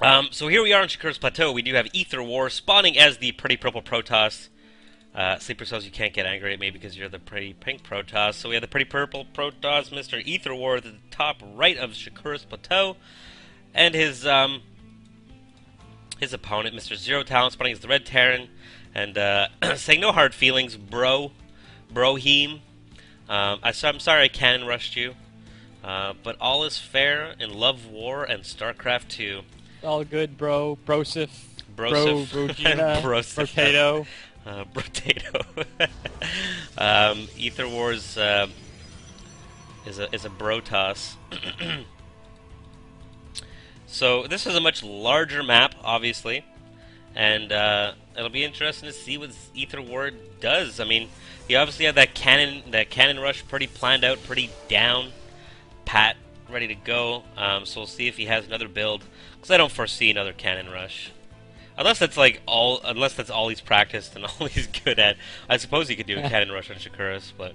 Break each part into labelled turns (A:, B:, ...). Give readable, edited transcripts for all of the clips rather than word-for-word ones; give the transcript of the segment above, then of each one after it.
A: So here we are on Shakur's Plateau. We do have Etherwar spawning as the pretty purple Protoss. Sleeper says you can't get angry at me because you're the pretty pink Protoss. So we have the pretty purple Protoss, Mr. Etherwar, at the top right of Shakur's Plateau, and his opponent, Mr. Zerotalent, spawning as the Red Terran, and saying no hard feelings, broheem. I'm sorry I cannon rushed you, but all is fair in Love, War, and StarCraft 2.
B: All good, bro. Brosif.
A: Brosif.
B: Brogina.
A: Brosif.
B: Brotato.
A: Brotato. Ether Wars is a Brotoss. So this is a much larger map, obviously, and it'll be interesting to see what Ether War does. I mean, he obviously had that cannon rush pretty planned out, pretty down, pat, ready to go. So we'll see if he has another build, because I don't foresee another cannon rush. Unless that's all he's practiced and all he's good at. I suppose he could do a cannon rush on Shakuras, but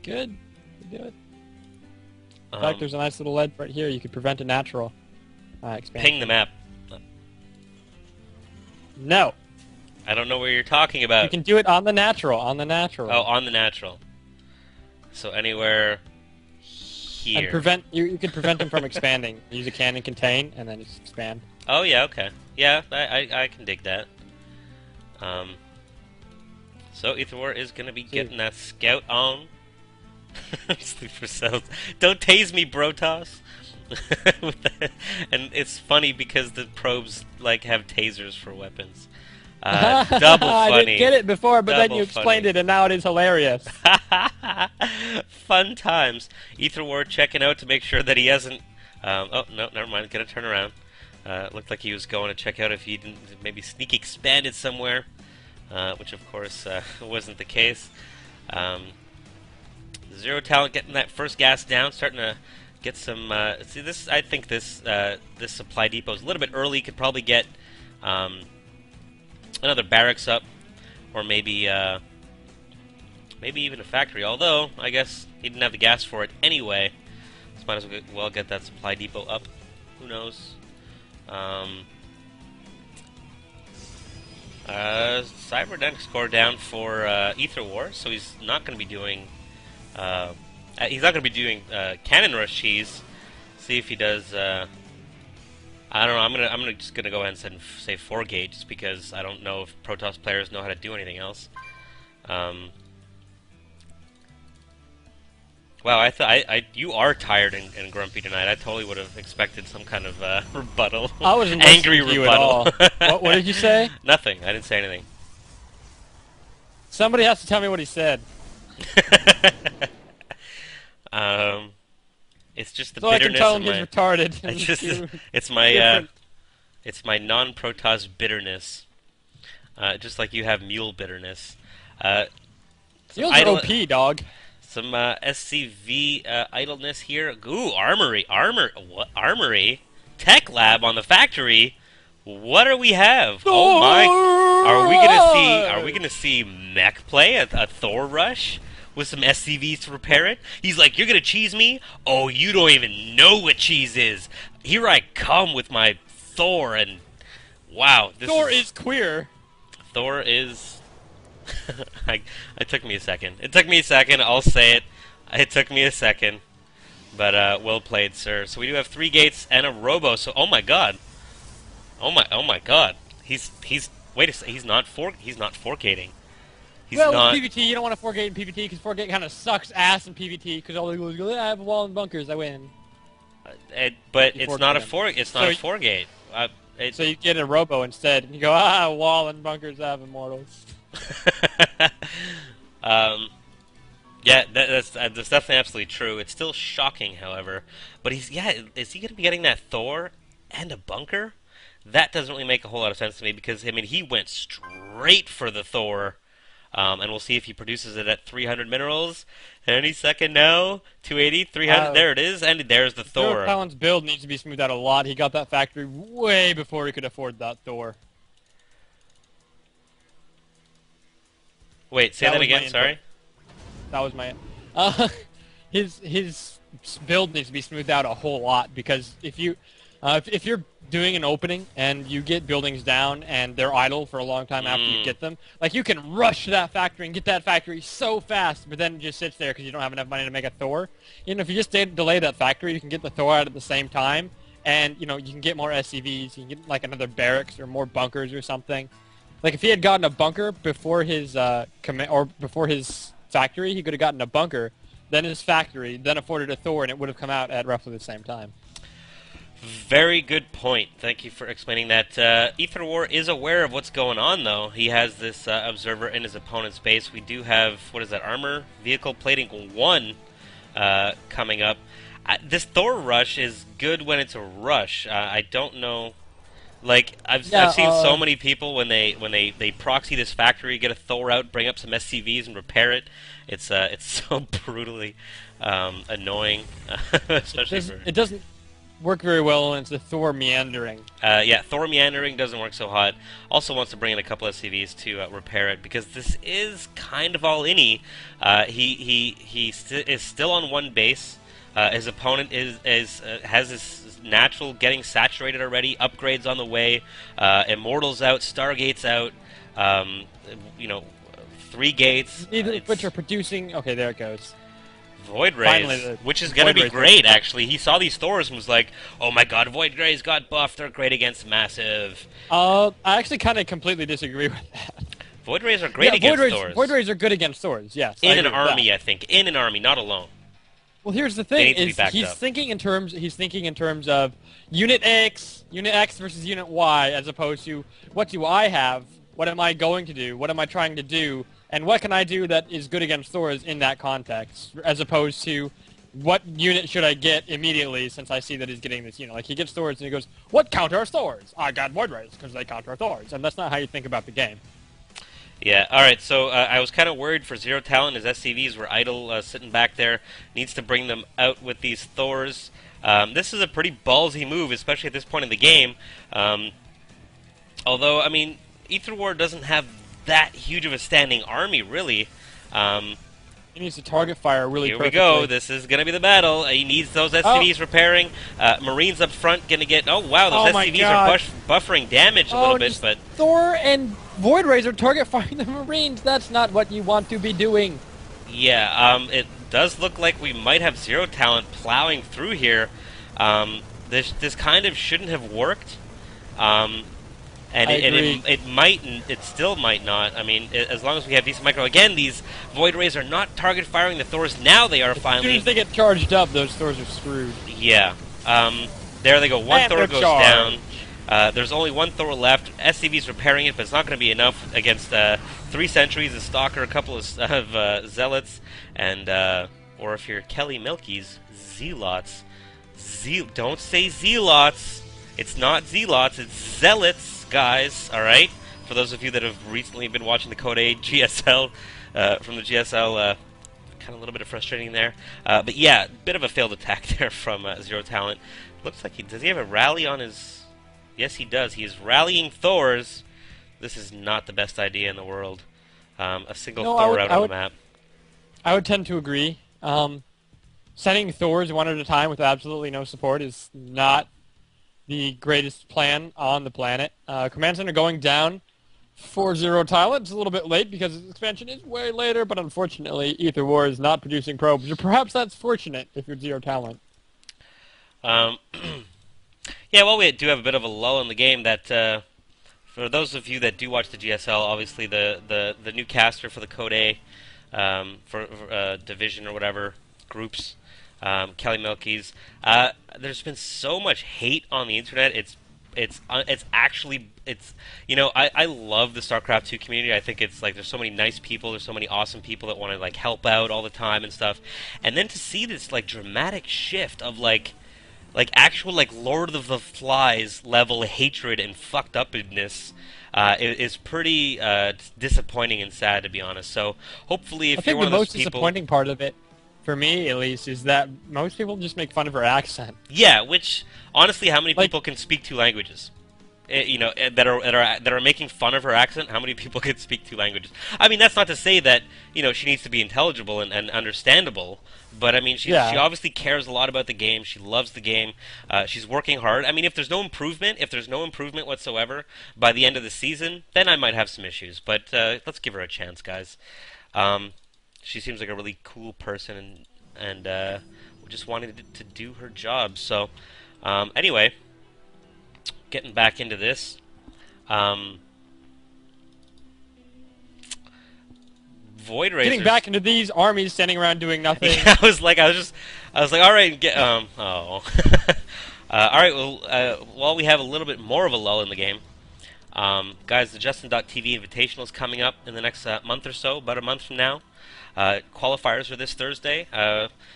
B: Good. You do it. In fact, there's a nice little lead right here. You could prevent a natural expansion.
A: ping the map.
B: No.
A: I don't know where you're talking about.
B: You can do it on the natural. On the natural.
A: Oh, on the natural. So anywhere here.
B: And prevent you can prevent him from expanding. Use a cannon contain and then just expand.
A: Oh yeah, okay. Yeah, I can dig that. So Etherwar is gonna be getting that scout on. Sleeper cells. Don't tase me, Brotoss. And it's funny because the probes like have tasers for weapons. Double funny.
B: I didn't get it before, but then
A: Double
B: you explained it, and now it is hilarious.
A: Fun times. Etherwar checking out to make sure that he hasn't. Oh no, never mind. Gonna turn around. Looked like he was going to check out if he didn't maybe sneak expanded somewhere, which of course wasn't the case. Zerotalent getting that first gas down, starting to get some. See this? I think this this supply depot is a little bit early. Could probably get another barracks up, or maybe maybe even a factory. Although I guess he didn't have the gas for it anyway, so might as well get that supply depot up. Who knows? Cybernetics core down for Etherwar, so he's not going to be doing. He's not going to be doing cannon rush cheese. See if he does. I don't know. I'm just gonna go ahead and say 4 gauge, just because I don't know if Protoss players know how to do anything else. Wow, you are tired and grumpy tonight. I totally would have expected some kind of rebuttal.
B: I wasn't
A: angry
B: listening to
A: rebuttal.
B: you at all. What did you say?
A: Nothing. I didn't say anything.
B: Somebody has to tell me what he said.
A: It's just the
B: So I can
A: bitterness
B: tell
A: of
B: him
A: my.
B: he's retarded.
A: It's just it's my non-Protoss bitterness. Just like you have mule bitterness.
B: Mules are OP, dog.
A: Some SCV idleness here. Ooh, armory, what armory? Tech lab on the factory. What do we have? Oh my! Are we gonna see mech play a Thor rush with some SCVs to repair it? He's like, you're gonna cheese me? Oh, you don't even know what cheese is. Here I come with my Thor, and wow,
B: Thor is queer.
A: Thor is. It took me a second. It took me a second. I'll say it. It took me a second, but well played, sir. So we do have 3 gates and a robo. So oh my god. Oh my god. He's wait a second. He's not 4 gating.
B: Well, with PvT, you don't want to 4 gate in PvT because 4 gate kind of sucks ass in PvT because all they go, I have a wall and bunkers, I win.
A: But it's not a 4. It's not a 4 gate.
B: So you get a robo instead, and you go, wall and bunkers, I have immortals.
A: Yeah, that's definitely absolutely true. It's still shocking, however. But is he going to be getting that Thor and a bunker? That doesn't really make a whole lot of sense to me because I mean he went straight for the Thor, and we'll see if he produces it at 300 minerals any second now. 280, 300. There it is, and there's the Thor.
B: Talon's build needs to be smoothed out a lot. He got that factory way before he could afford that Thor.
A: Wait, say that again. Sorry.
B: That was my. His build needs to be smoothed out a whole lot because if you If you're doing an opening and you get buildings down and they're idle for a long time after you get them, like you can rush that factory and get that factory so fast, but then it just sits there because you don't have enough money to make a Thor. You know, if you just delay that factory, you can get the Thor out at the same time, and you know you can get more SCVs, you can get like another barracks or more bunkers or something. Like if he had gotten a bunker before his before his factory, he could have gotten a bunker, then his factory, then afforded a Thor, and it would have come out at roughly the same time.
A: Very good point. Thank you for explaining that. Etherwar is aware of what's going on, though. He has this observer in his opponent's base. We do have, what is that, armor vehicle plating 1 coming up. This Thor rush is good when it's a rush. I don't know. Like I've seen so many people when they proxy this factory, get a Thor out, bring up some SCVs and repair it. It's so brutally annoying, especially
B: it doesn't work very well when it's the Thor meandering.
A: Yeah, Thor meandering doesn't work so hot. Also wants to bring in a couple SCVs to repair it because this is kind of all inny. He is still on 1 base. His opponent has his natural getting saturated already. Upgrades on the way. Immortals out. Stargates out. You know, 3 gates.
B: Neither of which are producing. Okay, there it goes.
A: Void Rays, which is going to be great, actually. He saw these Thors and was like, oh my god, Void Rays got buffed, they're great against Massive.
B: I actually kind of completely disagree with that.
A: Void Rays are great against Thors.
B: Void Rays are good against Thors, yes.
A: In an army, I think. In an army, not alone.
B: Well, here's the thing, he's thinking in terms of Unit X versus Unit Y, as opposed to, what do I have, what am I going to do, what am I trying to do, and what can I do that is good against Thors in that context, as opposed to what unit should I get immediately since I see that he's getting this unit. Like, he gets Thors and he goes, what counters Thors? I got Void Rays because they counter Thors, and that's not how you think about the game.
A: Yeah, alright, so I was kind of worried for Zerotalent. His SCVs were idle, sitting back there. Needs to bring them out with these Thors. This is a pretty ballsy move, especially at this point in the game. Although, I mean, Etherwar doesn't have that huge of a standing army, really.
B: He needs to target fire really perfectly.
A: Here we go. This is going to be the battle. He needs those SCVs repairing. Marines up front going to get... Oh, wow, those SCVs are buffering damage a little bit, but...
B: Thor and Void Rays are target firing the Marines. That's not what you want to be doing.
A: Yeah, it does look like we might have Zerotalent plowing through here. This kind of shouldn't have worked. And it still might not. I mean, as long as we have decent micro. Again, these Void Rays are not target firing the Thors. Now they are finally...
B: As soon as they get charged up, those Thors are screwed.
A: Yeah. There they go. One Thor goes down. There's only 1 Thor left. SCV's repairing it, but it's not going to be enough against 3 Sentries, a Stalker, a couple of Zealots, and, or if you're Kelly Milky's, Zealots. Don't say Zealots. It's not Zealots, it's Zealots. Guys, alright? For those of you that have recently been watching the Code A GSL, from the GSL, kind of a little bit of frustrating there. But yeah, bit of a failed attack there from Zerotalent. Looks like does he have a rally on his... Yes, he does. He is rallying Thors. This is not the best idea in the world. A single Thor out on the map.
B: I would tend to agree. Sending Thors one at a time with absolutely no support is not the greatest plan on the planet. Command Center going down for Zerotalent. It's a little bit late because its expansion is way later, but unfortunately Etherwar is not producing probes. Or perhaps that's fortunate if you're Zerotalent.
A: Yeah, well, we do have a bit of a lull in the game that, for those of you that do watch the GSL, obviously the new caster for the Code A, for division or whatever, groups, Kelly Milky's. There's been so much hate on the internet. It's actually you know, I love the StarCraft 2 community. I think it's like there's so many nice people, there's so many awesome people that want to like help out all the time and stuff. And then to see this like dramatic shift of like actual like Lord of the Flies level hatred and fucked upness is pretty disappointing and sad, to be honest. So hopefully, if you're one of those people,
B: the most disappointing part of it, for me at least, is that most people just make fun of her accent.
A: Yeah, which honestly, how many people can speak 2 languages? that are making fun of her accent. How many people could speak 2 languages? I mean, that's not to say that she needs to be intelligible and understandable. But I mean, she
B: Yeah.
A: obviously cares a lot about the game. She loves the game. She's working hard. I mean, if there's no improvement whatsoever by the end of the season, then I might have some issues. But let's give her a chance, guys. Um, she seems like a really cool person, and just wanted to do her job. So, anyway, getting back into this. Um, Void
B: Getting
A: Razors.
B: back into these armies standing around doing nothing.
A: Yeah, I was like, all right, oh. All right, well, while we have a little bit more of a lull in the game, guys, the Justin.tv Invitational is coming up in the next month or so, about a month from now. Qualifiers are this Thursday.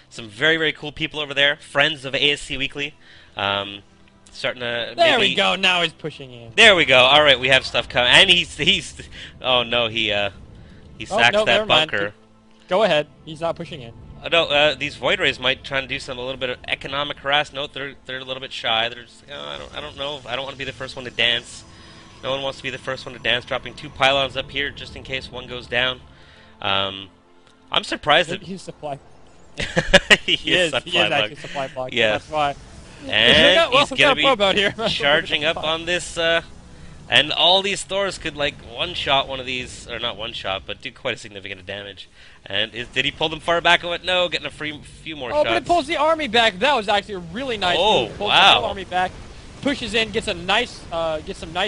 A: Some very, very cool people over there, friends of ASC Weekly. Starting to
B: There we go. Now he's pushing in.
A: There we go. All right, we have stuff coming, and he's. Oh no, he sacks
B: no,
A: that
B: never mind.
A: bunker.
B: Go ahead. He's not pushing in.
A: No, these Void Rays might try and do a little bit of economic harass. Note they're a little bit shy. They're just, I don't know. I don't want to be the first one to dance. No one wants to be the first one to dance. Dropping 2 pylons up here just in case one goes down. I'm surprised that
B: He's supply.
A: he is
B: actually supply block.
A: Yes.
B: That's why.
A: And he's gonna be
B: out here.
A: charging up on this. And all these Thors could like one-shot one of these, or not one-shot, but do quite a significant damage. And did he pull them far back? No, getting a few more shots.
B: Oh, but it pulls the army back. That was actually a really nice move. Pulls the whole army back, pushes in, gets some nice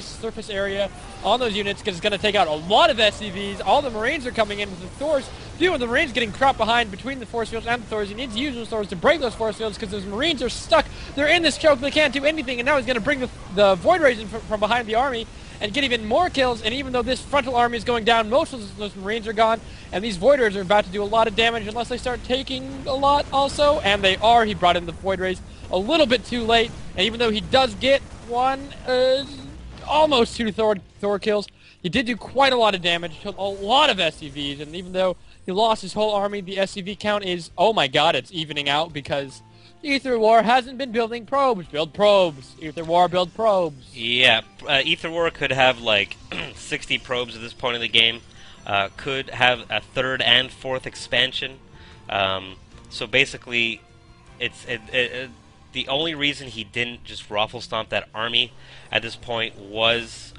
B: surface area on those units because it's going to take out a lot of SCVs. All the Marines are coming in with the Thors. With the Marines getting trapped behind between the force fields and the Thors, he needs to use those Thors to break those force fields because those Marines are stuck. They're in this choke. They can't do anything, and now he's going to bring the Void Rays in from behind the army and get even more kills. And even though this frontal army is going down, most of those Marines are gone, and these Void Rays are about to do a lot of damage unless they start taking a lot also, and they are. He brought in the Void Rays a little bit too late, and even though he does get almost 2 Thor kills, he did do quite a lot of damage, killed a lot of SCVs, and even though he lost his whole army, the SCV count is, oh my god, it's evening out because Etherwar hasn't been building probes. Build probes. Etherwar, build probes.
A: Yeah, Etherwar could have like 60 probes at this point in the game. Could have a 3rd and 4th expansion. So basically, the only reason he didn't just raffle stomp that army at this point was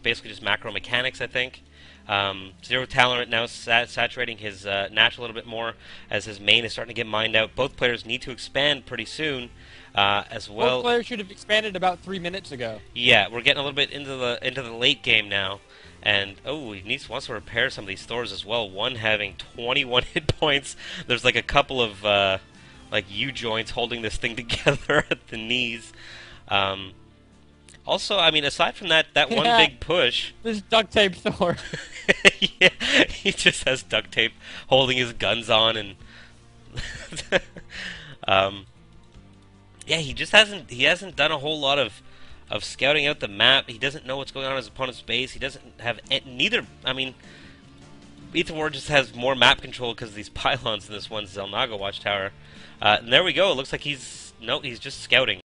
A: basically just macro mechanics, I think. Zerotalent right now is saturating his natch a little bit more as his main is starting to get mined out. Both players need to expand pretty soon as well.
B: Both players should have expanded about 3 minutes ago.
A: Yeah, we're getting a little bit into the late game now. And, he wants to repair some of these Thors as well. One having 21 hit points. There's like a couple of like U-joints holding this thing together at the knees. Also, I mean, aside from that one big push...
B: This duct tape Thor.
A: Yeah, he just has duct tape holding his guns on and... yeah, he hasn't done a whole lot of scouting out the map. He doesn't know what's going on in his opponent's base. He doesn't have neither... I mean, Etherwar just has more map control because of these pylons in this one Zelnaga watchtower. And there we go. It looks like he's just scouting.